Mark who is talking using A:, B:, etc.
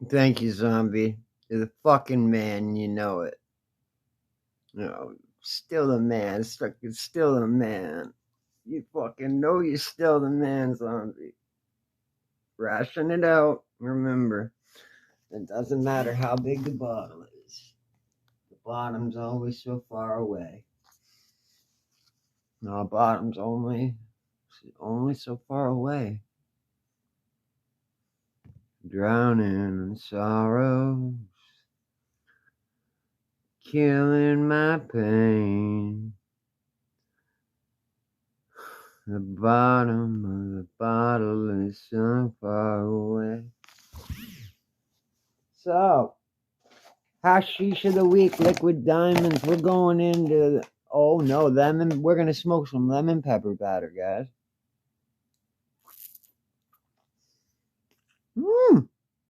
A: Thank you, zombie. You're the fucking man, you know it. No, still the man. It's like you're still the man. You fucking know you're still the man, zombie. Ration it out. Remember, it doesn't matter how big the bottle is. The bottom's always so far away. No, bottom's only so far away. Drowning in sorrows, killing my pain. The bottom of the bottle is so far away. So, hashish of the week, liquid diamonds. We're going into, oh no, lemon. We're going to smoke some lemon pepper batter, guys. Mmm.